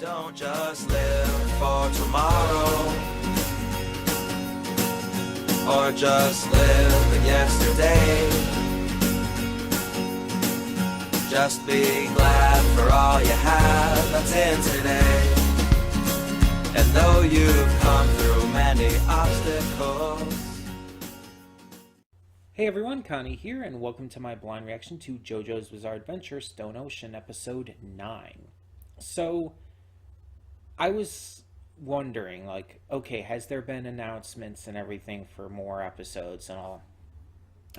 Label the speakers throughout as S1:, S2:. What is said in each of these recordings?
S1: Don't just live for tomorrow, or just live in yesterday. Just be glad for all you have that's in today. And though you've come through many obstacles.
S2: Hey everyone, Connie here, and welcome to my blind reaction to JoJo's Bizarre Adventure Stone Ocean Episode 9. So, I was wondering, like, okay, has there been announcements and everything for more episodes and all?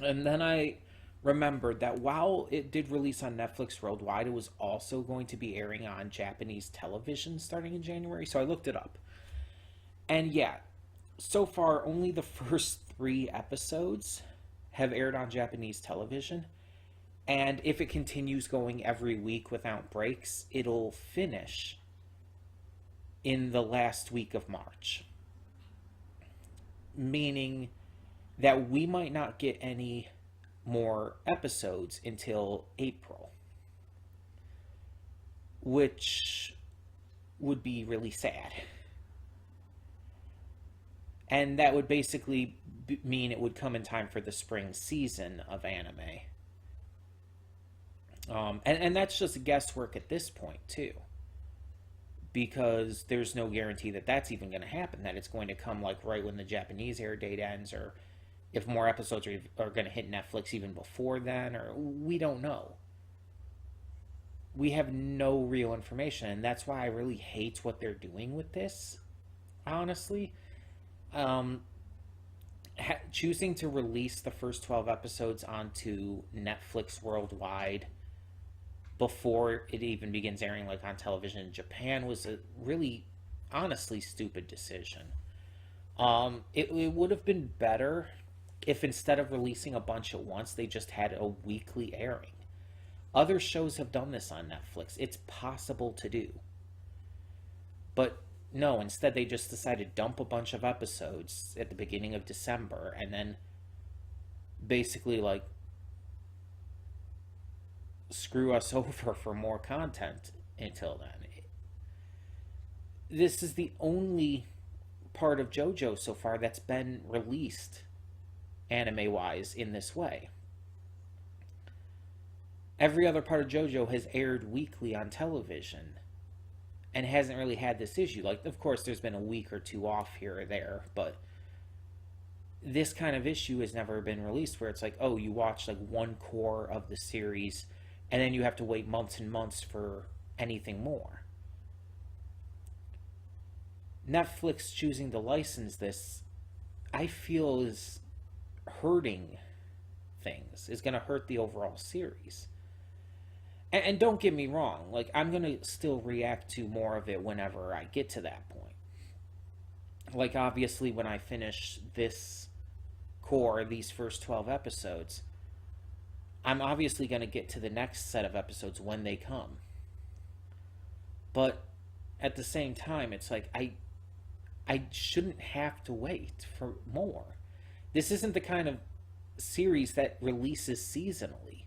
S2: And then I remembered that while it did release on Netflix worldwide, it was also going to be airing on Japanese television starting in January, so I looked it up. And yeah, so far only the first 3 episodes have aired on Japanese television, and if it continues going every week without breaks, it'll finish in the last week of March. Meaning that we might not get any more episodes until April, which would be really sad. And that would basically mean it would come in time for the spring season of anime. And that's just guesswork at this point, too. Because there's no guarantee that that's even going to happen, that it's going to come like right when the Japanese air date ends, or if more episodes are going to hit Netflix even before then, or we don't know. We have no real information, and that's why I really hate what they're doing with this, honestly. Choosing to release the first 12 episodes onto Netflix worldwide before it even begins airing like on television in Japan was a really, honestly, stupid decision. It would have been better if instead of releasing a bunch at once, they just had a weekly airing. Other shows have done this on Netflix. It's possible to do. But no, instead they just decided to dump a bunch of episodes at the beginning of December and then basically like screw us over for more content until then. This is the only part of JoJo so far that's been released anime-wise in this way. Every other part of JoJo has aired weekly on television and hasn't really had this issue. Like, of course, there's been a week or 2 off here or there, but this kind of issue has never been released where it's like, oh, you watch like one core of the series and then you have to wait months and months for anything more. Netflix choosing to license this, I feel, is hurting things, is going to hurt the overall series. And don't get me wrong, like, I'm going to still react to more of it whenever I get to that point. Like, obviously, when I finish this core, these first 12 episodes, I'm obviously going to get to the next set of episodes when they come. But at the same time, it's like, I shouldn't have to wait for more. This isn't the kind of series that releases seasonally.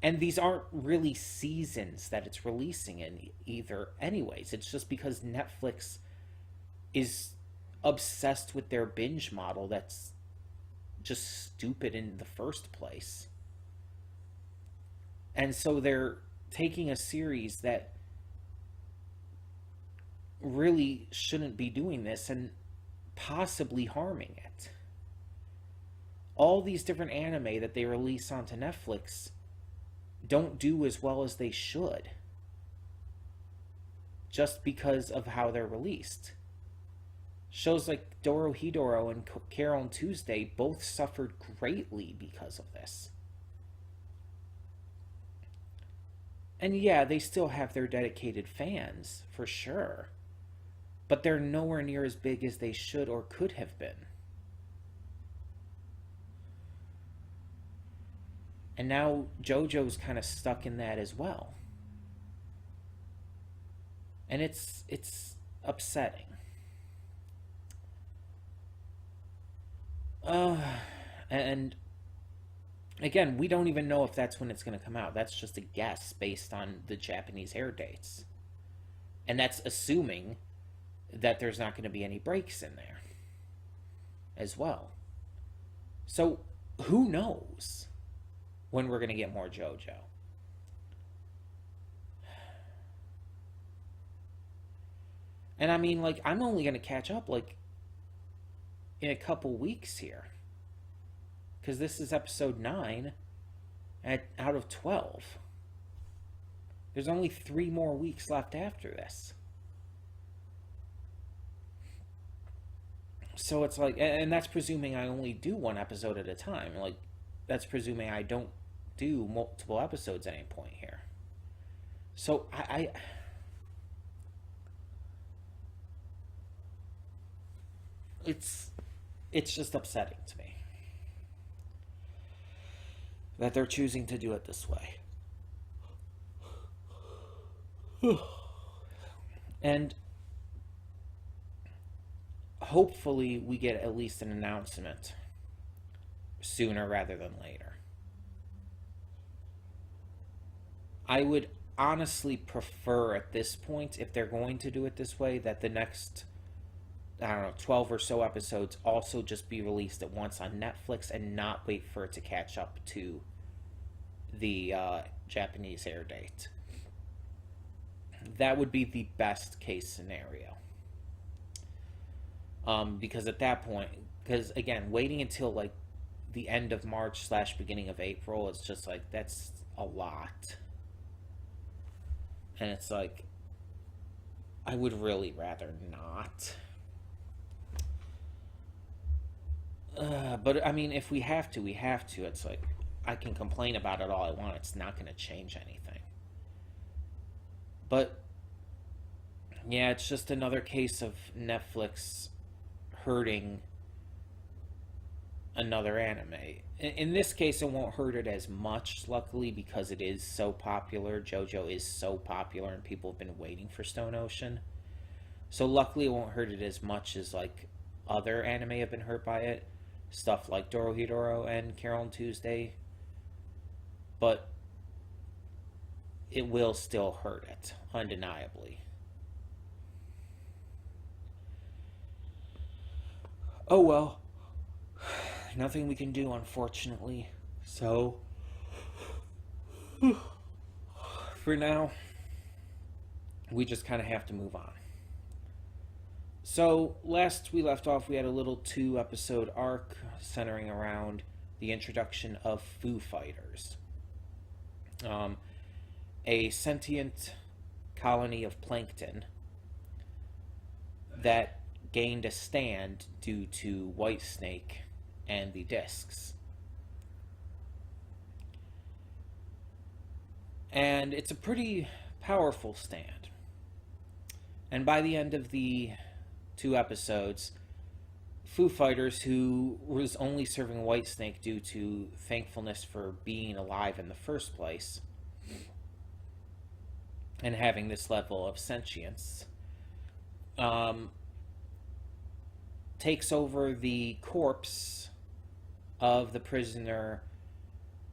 S2: And these aren't really seasons that it's releasing in either anyways. It's just because Netflix is obsessed with their binge model that's just stupid in the first place. And so they're taking a series that really shouldn't be doing this and possibly harming it. All these different anime that they release onto Netflix don't do as well as they should, just because of how they're released. Shows like Dorohedoro and Carol and Tuesday both suffered greatly because of this. And yeah, they still have their dedicated fans, for sure, but they're nowhere near as big as they should or could have been. And now JoJo's kind of stuck in that as well. And it's upsetting. And again, we don't even know if that's when it's going to come out. That's just a guess based on the Japanese air dates. And that's assuming that there's not going to be any breaks in there as well. So who knows when we're going to get more JoJo? And I mean, like, I'm only going to catch up, like, in a couple weeks here. Because this is episode 9 out of 12. There's only 3 more weeks left after this. So it's like, and that's presuming I only do 1 episode at a time. Like, that's presuming I don't do multiple episodes at any point here. So it's just upsetting to me that they're choosing to do it this way. And hopefully we get at least an announcement sooner rather than later. I would honestly prefer at this point, if they're going to do it this way, that the next, I don't know, 12 or so episodes also just be released at once on Netflix and not wait for it to catch up to the Japanese air date. That would be the best case scenario. Because at that point, because again, waiting until like the end of March / beginning of April, it's just like, that's a lot. And it's like, I would really rather not. But I mean, if we have to, we have to. It's like, I can complain about it all I want. It's not going to change anything. But yeah, it's just another case of Netflix hurting another anime. In this case, it won't hurt it as much, luckily, because it is so popular. JoJo is so popular, and people have been waiting for Stone Ocean. So luckily, it won't hurt it as much as like other anime have been hurt by it. Stuff like Dorohedoro and Carol and Tuesday. But it will still hurt it, undeniably. Oh well. Nothing we can do, unfortunately. So, for now, we just kind of have to move on. So, last we left off, we had a little 2-episode arc centering around the introduction of Foo Fighters. A sentient colony of plankton that gained a stand due to Whitesnake and the discs. And it's a pretty powerful stand. And by the end of the 2 episodes, Foo Fighters, who was only serving Whitesnake due to thankfulness for being alive in the first place and having this level of sentience, takes over the corpse of the prisoner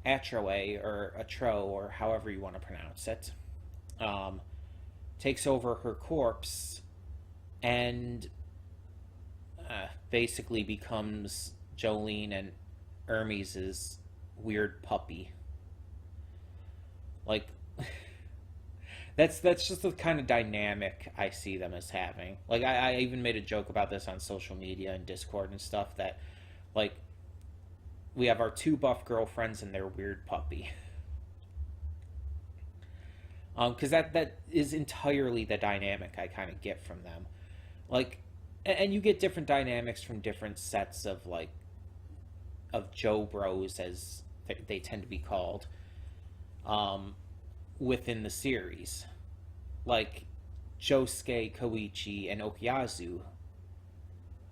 S2: Atroe, or Atroe, or however you want to pronounce it. Takes over her corpse and basically becomes Jolene and Ermes' weird puppy. Like, that's just the kind of dynamic I see them as having. Like, I even made a joke about this on social media and Discord and stuff, that, like, we have our 2 buff girlfriends and their weird puppy. Because that is entirely the dynamic I kind of get from them. Like, and you get different dynamics from different sets of, like, of Joe Bros, as they tend to be called, within the series. Like, Josuke, Koichi, and Okuyasu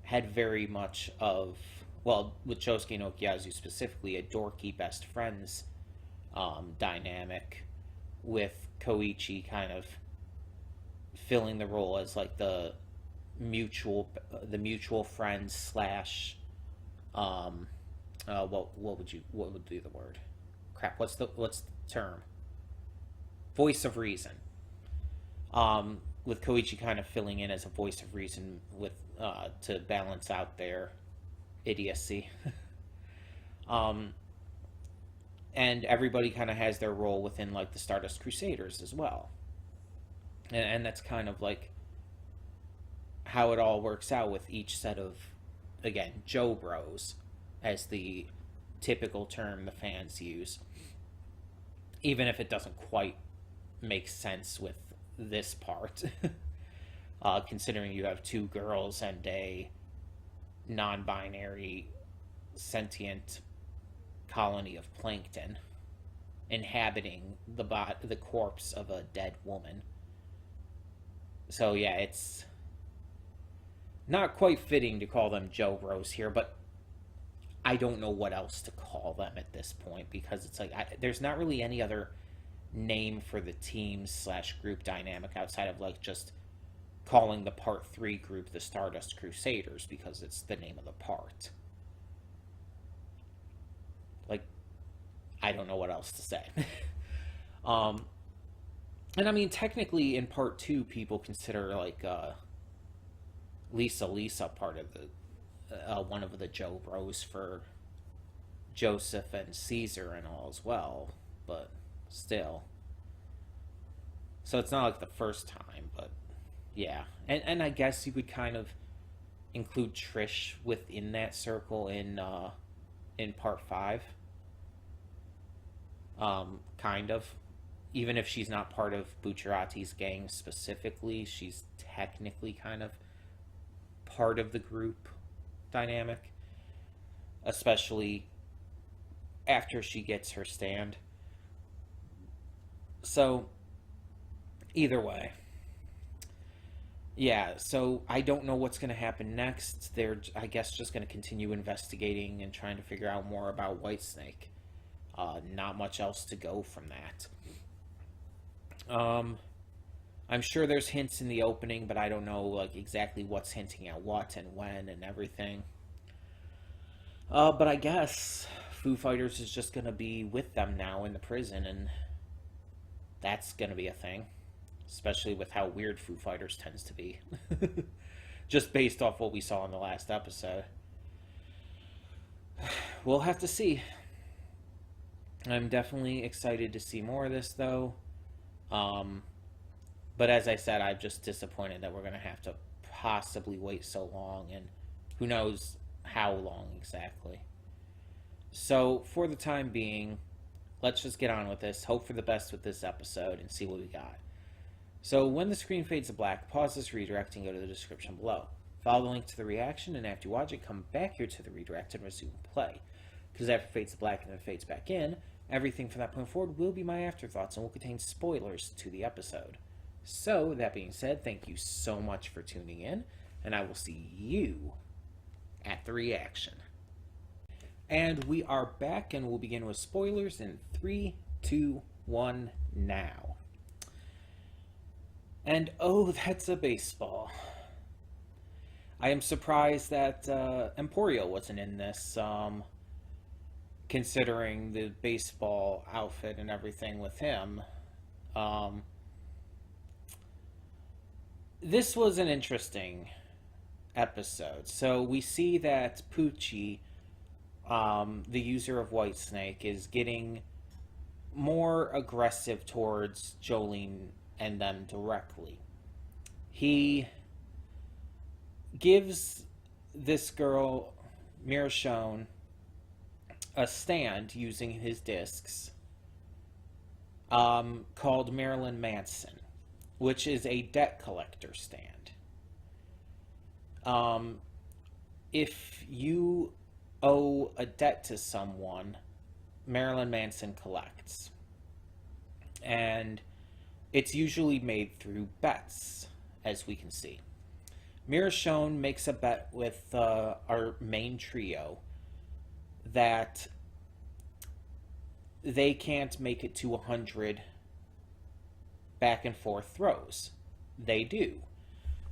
S2: had very much of, well, with Josuke and Okuyasu specifically, a dorky best friends dynamic, with Koichi kind of filling the role as like the mutual friend slash what would be the word? Crap, what's the term? Voice of reason. with Koichi kind of filling in as a voice of reason with to balance out their idiocy. um, and everybody kind of has their role within like the Stardust Crusaders as well, and that's kind of like how it all works out with each set of, again, Joe Bros, as the typical term the fans use, even if it doesn't quite make sense with this part. Considering you have two girls and a non-binary sentient colony of plankton inhabiting the corpse of a dead woman. So yeah, it's not quite fitting to call them Joe Bros here, but I don't know what else to call them at this point, because it's like there's not really any other name for the team / group dynamic outside of like just calling the Part 3 group the Stardust Crusaders, because it's the name of the part. Like, I don't know what else to say. And I mean, technically in Part 2, people consider like Lisa part of the one of the Joe Bros for Joseph and Caesar and all as well, but still. So it's not like the first time, but yeah. And I guess you could kind of include Trish within that circle in Part 5. Kind of. Even if she's not part of Bucciarati's gang specifically, she's technically kind of part of the group dynamic, especially after she gets her stand. So either way, yeah, so I don't know what's going to happen next. They're, I guess, just going to continue investigating and trying to figure out more about Whitesnake. Not much else to go from that. I'm sure there's hints in the opening, but I don't know like exactly what's hinting at what and when and everything. But I guess Foo Fighters is just gonna be with them now in the prison, and that's gonna be a thing. Especially with how weird Foo Fighters tends to be. Just based off what we saw in the last episode. We'll have to see. I'm definitely excited to see more of this, though. But as I said, I'm just disappointed that we're going to have to possibly wait so long, and who knows how long exactly. So, for the time being, let's just get on with this, hope for the best with this episode, and see what we got. So, when the screen fades to black, pause this redirect and go to the description below. Follow the link to the reaction, and after you watch it, come back here to the redirect and resume play. Because after it fades to black and then fades back in, everything from that point forward will be my afterthoughts and will contain spoilers to the episode. So, that being said, thank you so much for tuning in, and I will see you at the reaction. And we are back, and we'll begin with spoilers in 3, 2, 1, now. And oh, that's a baseball. I am surprised that Emporio wasn't in this, considering the baseball outfit and everything with him. This was an interesting episode. So we see that Poochie, the user of Whitesnake, is getting more aggressive towards Jolene and them directly. He gives this girl, Michonne, a stand using his discs called Marilyn Manson, which is a debt collector stand. If you owe a debt to someone, Marilyn Manson collects. And it's usually made through bets, as we can see. Michonne makes a bet with our main trio that they can't make it to 100 back and forth throws. They do.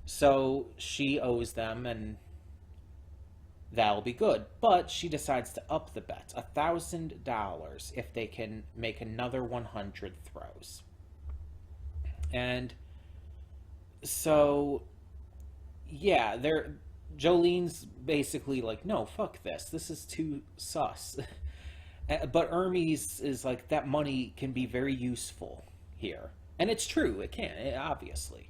S2: So she owes them, and that'll be good. But she decides to up the bet, $1,000 if they can make another 100 throws. And So yeah, Jolene's basically like, no, fuck this. This is too sus. But Ermes is like, that money can be very useful here. And it's true, it can, obviously.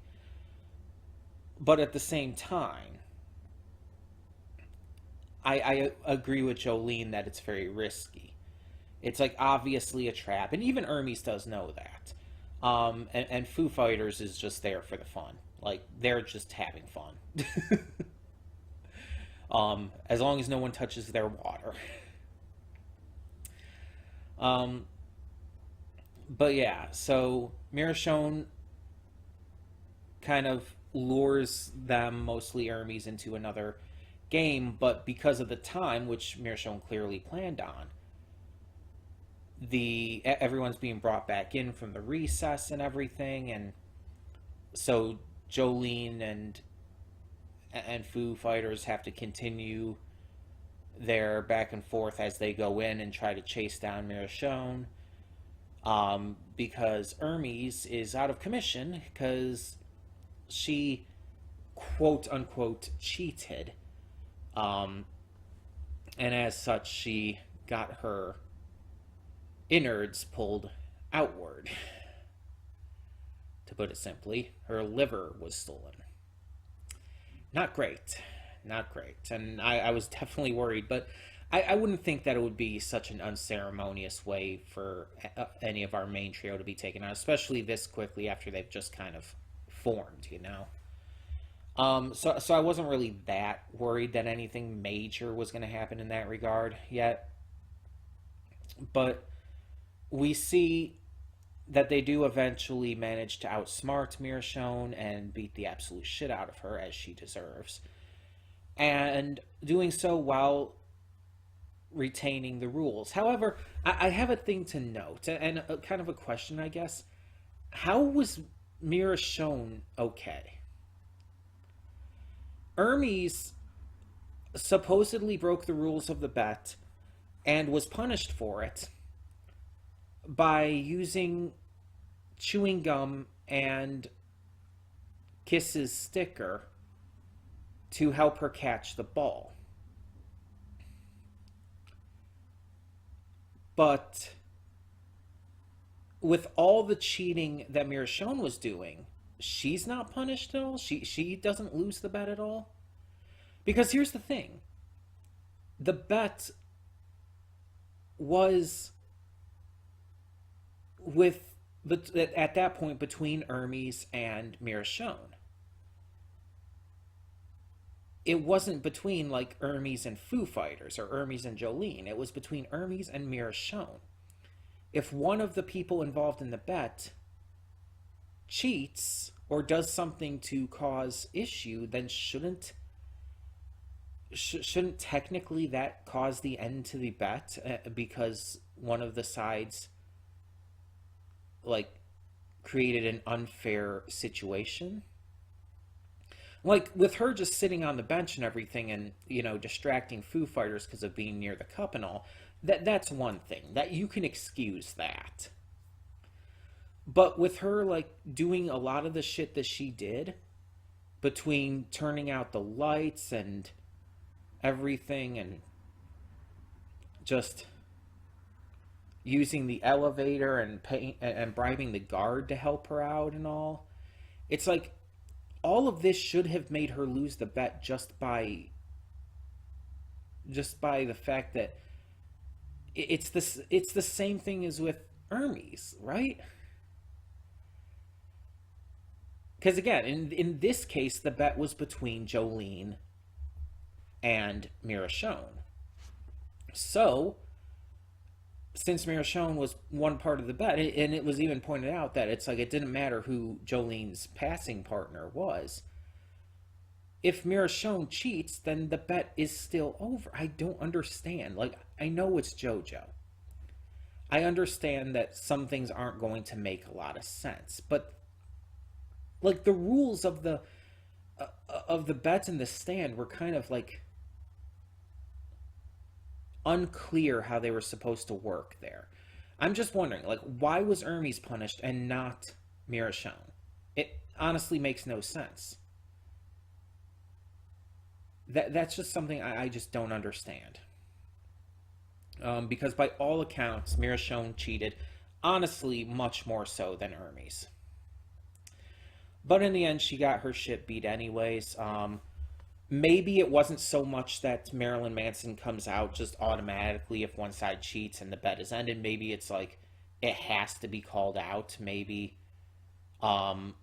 S2: But at the same time, I agree with Jolene that it's very risky. It's like obviously a trap, and even Ermes does know that. And Foo Fighters is just there for the fun. Like they're just having fun. As long as no one touches their water. Um, but yeah, so Mirashone kind of lures them, mostly Hermes, into another game, but because of the time, which Mirashone clearly planned on, the everyone's being brought back in from the recess and everything, and so Jolene and Foo Fighters have to continue their back and forth as they go in and try to chase down Mirashone, because Hermes is out of commission because she quote unquote cheated, and as such she got her innards pulled outward. To put it simply, her liver was stolen. Not great. Not great. And I was definitely worried, but I wouldn't think that it would be such an unceremonious way for any of our main trio to be taken out, especially this quickly after they've just kind of formed, you know? So I wasn't really that worried that anything major was going to happen in that regard yet. But we see that they do eventually manage to outsmart Mirashone and beat the absolute shit out of her, as she deserves. And doing so while retaining the rules. However, I have a thing to note, and a kind of a question, I guess. How was Mirashone okay? Hermes supposedly broke the rules of the bet and was punished for it by using chewing gum and Kiss's sticker to help her catch the ball. But with all the cheating that Mirashone was doing, she's not punished at all? She doesn't lose the bet at all? Because here's the thing. The bet was at that point between Hermes and Mirashone. It wasn't between like Hermes and Foo Fighters or Hermes and Jolene. It was between Hermes and Mirashone. If one of the people involved in the bet cheats or does something to cause issue, then shouldn't technically that cause the end to the bet, because one of the sides like created an unfair situation? Like with her just sitting on the bench and everything, and distracting Foo Fighters because of being near the cup and all, that's one thing that you can excuse that. But with her like doing a lot of the shit that she did, between turning out the lights and everything, and just using the elevator and bribing the guard to help her out and all, it's like all of this should have made her lose the bet just by the fact that it's the same thing as with Hermes, right? Because again, in this case, the bet was between Jolene and Mirashone. So, since Mirashone was one part of the bet, and it was even pointed out that it's like it didn't matter who Jolene's passing partner was. If Mirashone cheats, then the bet is still over. I don't understand. Like, I know it's JoJo. I understand that some things aren't going to make a lot of sense, but like the rules of the bets in the stand were kind of like unclear how they were supposed to work there. I'm just wondering, like, why was Hermes punished and not Mirashone? honestly makes no sense. That's just something I just don't understand. Because by all accounts, Michonne cheated, honestly, much more so than Ermes. But in the end, she got her shit beat anyways. Maybe it wasn't so much that Marilyn Manson comes out just automatically if one side cheats and the bet is ended. Maybe it's like it has to be called out. Um,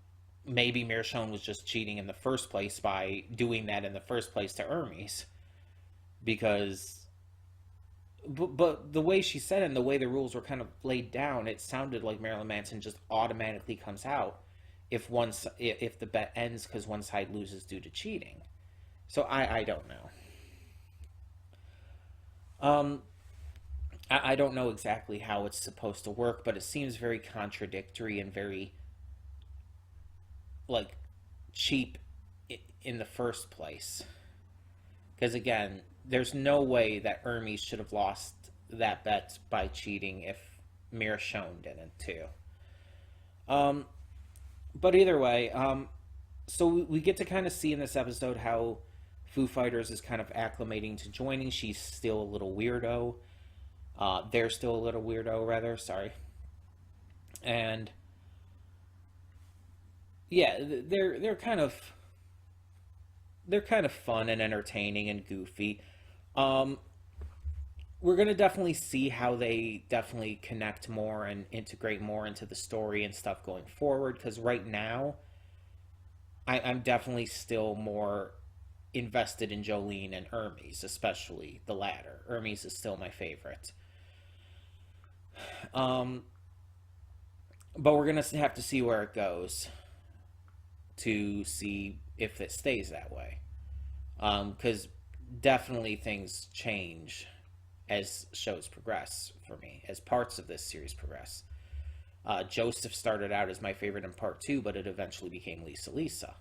S2: maybe Michonne was just cheating in the first place by doing that in the first place to Ermes. Because, but the way she said it and the way the rules were kind of laid down, it sounded like Marilyn Manson just automatically comes out if the bet ends because one side loses due to cheating. So I don't know. I don't know exactly how it's supposed to work, but it seems very contradictory and very like cheap in the first place. Because again, there's no way that Ermes should have lost that bet by cheating if Michonne didn't too. But either way, so we get to kind of see in this episode how Foo Fighters is kind of acclimating to joining. She's still a little weirdo. They're still a little weirdo, rather. Sorry. And yeah, they're kind of fun and entertaining and goofy. We're gonna definitely see how they definitely connect more and integrate more into the story and stuff going forward. Because right now, I'm definitely still more invested in Jolene and Ermes, especially the latter. Ermes is still my favorite. But we're gonna have to see where it goes to see if it stays that way. Because definitely things change as shows progress for me, as parts of this series progress. Joseph started out as my favorite in part 2, but it eventually became Lisa.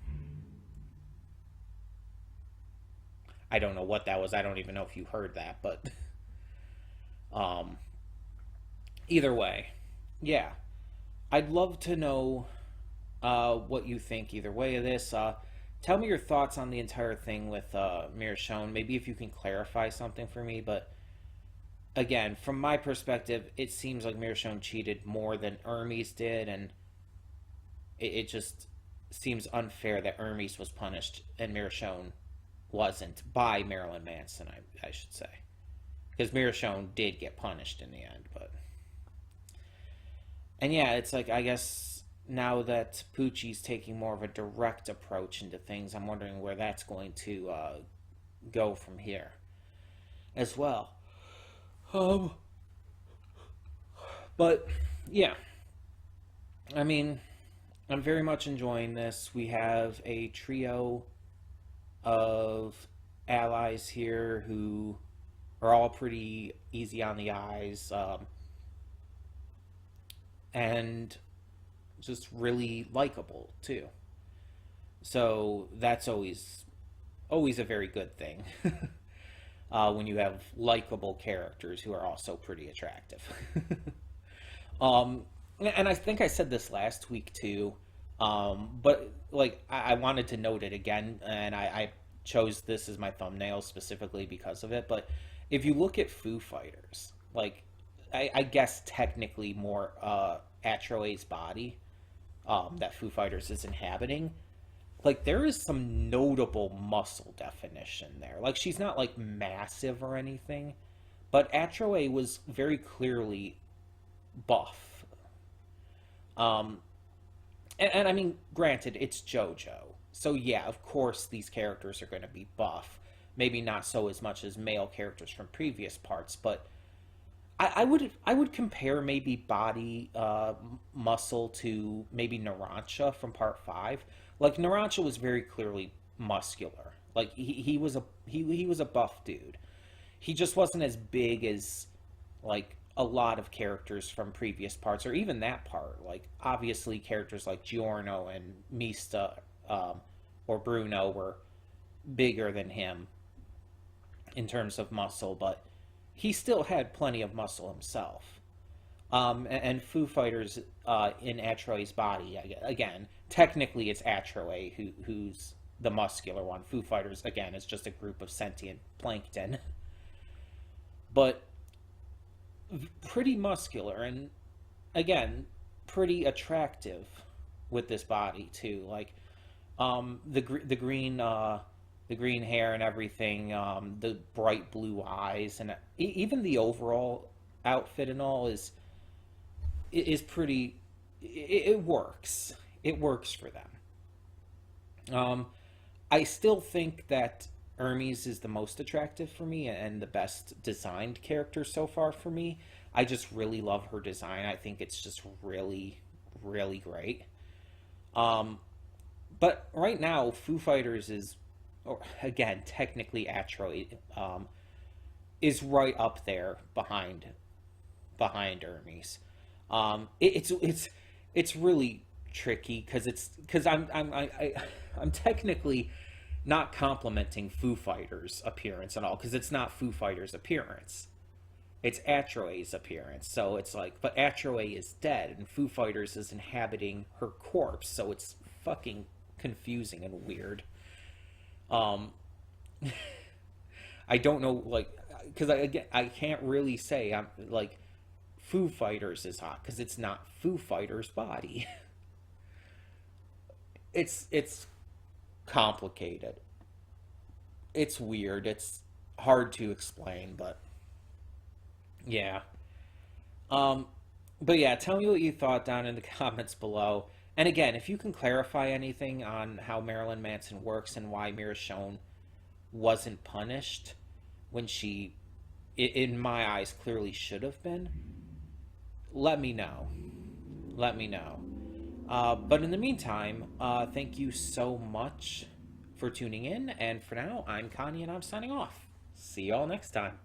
S2: I don't know what that was. I don't even know if you heard that, but either way, yeah. I'd love to know what you think either way of this. Tell me your thoughts on the entire thing with Michonne. Maybe if you can clarify something for me, but again, from my perspective, it seems like Michonne cheated more than Ermes did, and it just seems unfair that Ermes was punished and Michonne wasn't, by Marilyn Manson, I should say. Because Michonne did get punished in the end, but... And yeah, it's like, I guess now that Poochie's taking more of a direct approach into things, I'm wondering where that's going to go from here as well. But yeah, I mean, I'm very much enjoying this. We have a trio of allies here who are all pretty easy on the eyes, and just really likable too. So that's always a very good thing. When you have likable characters who are also pretty attractive. And I think I said this last week too, but like I wanted to note it again, and I chose this as my thumbnail specifically because of it. But if you look at Foo Fighters, like I guess technically more Atroe's body that Foo Fighters is inhabiting, like there is some notable muscle definition there. Like she's not like massive or anything, but Atroe was very clearly buff. And I mean, granted, it's JoJo, so yeah, of course these characters are going to be buff. Maybe not so as much as male characters from previous parts, but I would compare maybe body muscle to maybe Narancia from part 5. Like Narancia was very clearly muscular. Like he was a buff dude. He just wasn't as big as like a lot of characters from previous parts, or even that part. Like obviously characters like Giorno and Mista or Bruno were bigger than him in terms of muscle, but he still had plenty of muscle himself. And Foo Fighters in Atroe's body. Again, technically it's Atroe who's the muscular one. Foo Fighters, again, is just a group of sentient plankton. But pretty muscular and, again, pretty attractive with this body, too. Like, the green hair and everything, the bright blue eyes, and even the overall outfit and all is pretty. It works. It works for them. I still think that Ermes is the most attractive for me and the best designed character so far for me. I just really love her design. I think it's just really, really great. But right now, Foo Fighters is, or again, technically Atroe, is right up there behind Ermes. It's really tricky because I'm technically not complimenting Foo Fighters' appearance at all, because it's not Foo Fighters' appearance. It's Atroe's appearance. So it's like, but Atroe is dead, and Foo Fighters is inhabiting her corpse, so it's fucking confusing and weird. I don't know, like, because I can't really say, I'm like, Foo Fighters is hot, because it's not Foo Fighters' body. It's complicated. It's weird. It's hard to explain, but yeah. But yeah, tell me what you thought down in the comments below. And again, if you can clarify anything on how Marilyn Manson works and why Michonne wasn't punished when she, in my eyes, clearly should have been, let me know. Let me know. But in the meantime, thank you so much for tuning in. And for now, I'm Connie and I'm signing off. See y'all next time.